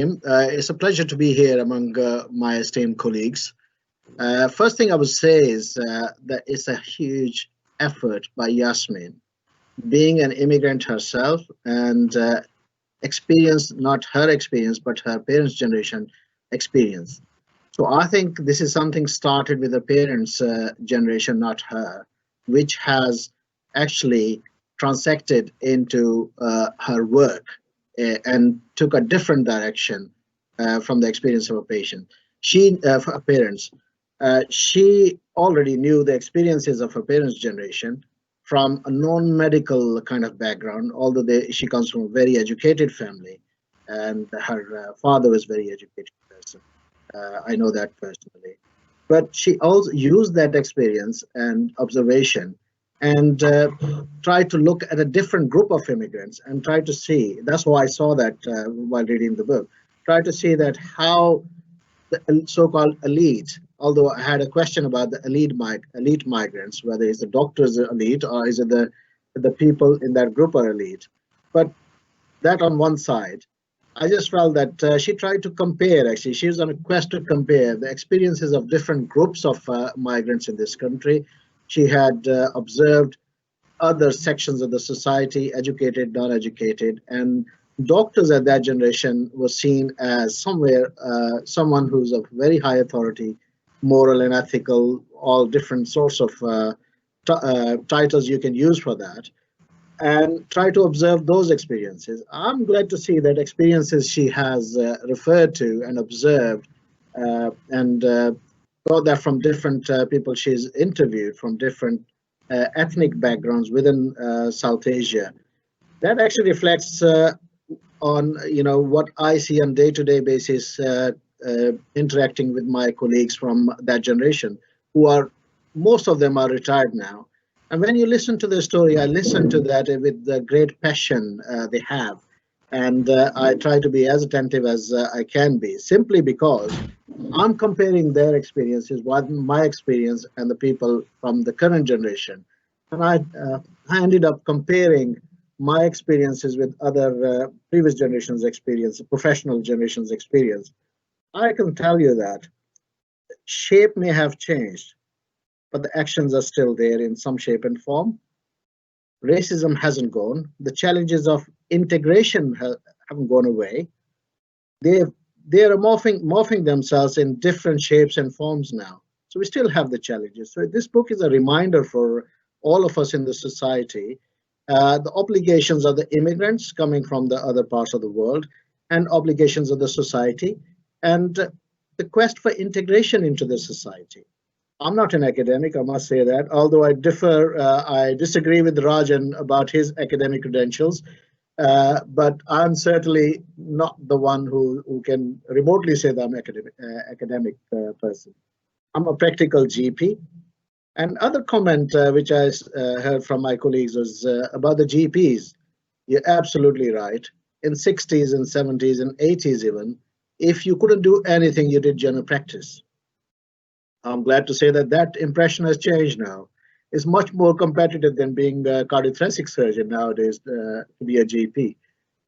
It's a pleasure to be here among my esteemed colleagues. First thing I would say is that it's a huge effort by Yasmin, being an immigrant herself and experience, not her experience, but her parents' generation experience. So I think this is something started with the parents' generation, not her, which has actually transacted into her work and took a different direction from the experience of a patient. For her parents, she already knew the experiences of her parents' generation from a non-medical kind of background, although she comes from a very educated family, and her father was very educated person. I know that personally. But she also used that experience and observation and tried to look at a different group of immigrants and try to see. That's why I saw that while reading the book. Try to see that how the so-called elite, although I had a question about the elite migrants, whether it's the doctors are elite or is it the people in that group are elite. But that on one side. I just felt that she tried to compare, actually. She was on a quest to compare the experiences of different groups of migrants in this country. She had observed other sections of the society, educated, non-educated, and doctors at that generation were seen as someone who's of very high authority, moral and ethical, all different sorts of titles you can use for that, and try to observe those experiences. I'm glad to see that experiences she has referred to and observed and got that from different people she's interviewed from different ethnic backgrounds within South Asia. That actually reflects on what I see on day-to-day basis interacting with my colleagues from that generation, who are most of them are retired now. And when you listen to the story, I listen to that with the great passion they have. And I try to be as attentive as I can be, simply because I'm comparing their experiences, what my experience, and the people from the current generation. And I ended up comparing my experiences with other previous generations' experience, professional generations' experience. I can tell you that shape may have changed, but the actions are still there in some shape and form. Racism hasn't gone. The challenges of integration haven't gone away. They they are morphing themselves in different shapes and forms now. So we still have the challenges. So this book is a reminder for all of us in the society, the obligations of the immigrants coming from the other parts of the world, and obligations of the society, and the quest for integration into the society. I'm not an academic, I must say that, although I disagree with Rajan about his academic credentials. But I'm certainly not the one who can remotely say that I'm an academic person. I'm a practical GP. And other comment which I heard from my colleagues was about the GPs. You're absolutely right. In 60s and 70s and 80s even, if you couldn't do anything, you did general practice. I'm glad to say that that impression has changed now. It's much more competitive than being a cardiothoracic surgeon nowadays to be a GP.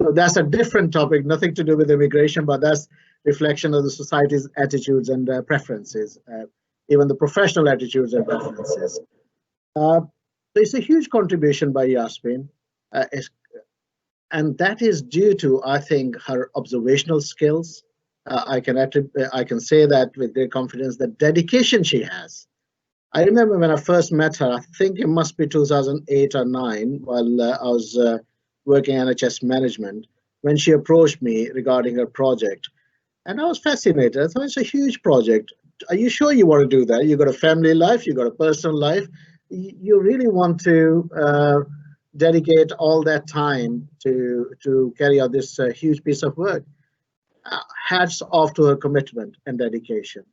So that's a different topic, nothing to do with immigration, but that's reflection of the society's attitudes and preferences, even the professional attitudes and preferences. So it's a huge contribution by Yasmin, uh, and that is due to, I think, her observational skills. I can say that with great confidence. The dedication she has. I remember when I first met her. I think it must be 2008 or 9, while I was working NHS management, when she approached me regarding her project, and I was fascinated. I thought it's a huge project. Are you sure you want to do that? You got a family life, you got a personal life. You really want to dedicate all that time to carry out this huge piece of work. Hats off to her commitment and dedication.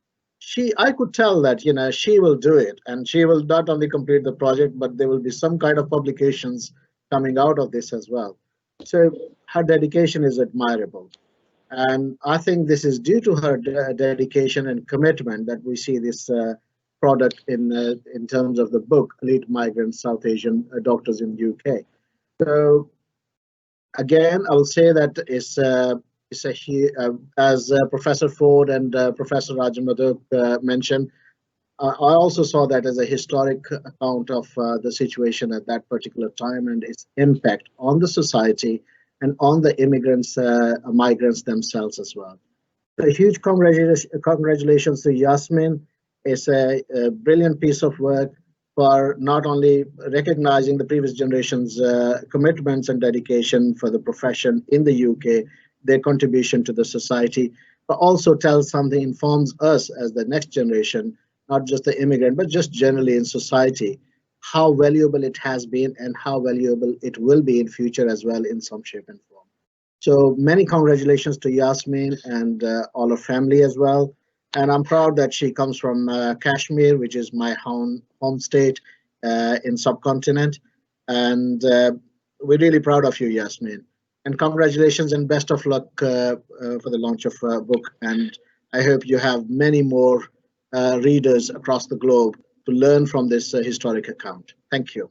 I could tell that she will do it, and she will not only complete the project, but there will be some kind of publications coming out of this as well. So her dedication is admirable, and I think this is due to her dedication and commitment that we see this product in terms of the book Elite Migrants, South Asian Doctors in UK. So again, I will say that it's It's a as Professor Ford and Professor Rajan Madhok mentioned. I also saw that as a historic account of the situation at that particular time and its impact on the society and on the migrants themselves as well. A huge congratulations to Yasmin. It's a brilliant piece of work for not only recognizing the previous generation's commitments and dedication for the profession in the UK, their contribution to the society, but also tells something, informs us as the next generation, not just the immigrant, but just generally in society, how valuable it has been and how valuable it will be in future as well in some shape and form. So many congratulations to Yasmin and all her family as well. And I'm proud that she comes from Kashmir, which is my home state in subcontinent. And we're really proud of you, Yasmin. And congratulations and best of luck for the launch of book. And I hope you have many more readers across the globe to learn from this historic account. Thank you.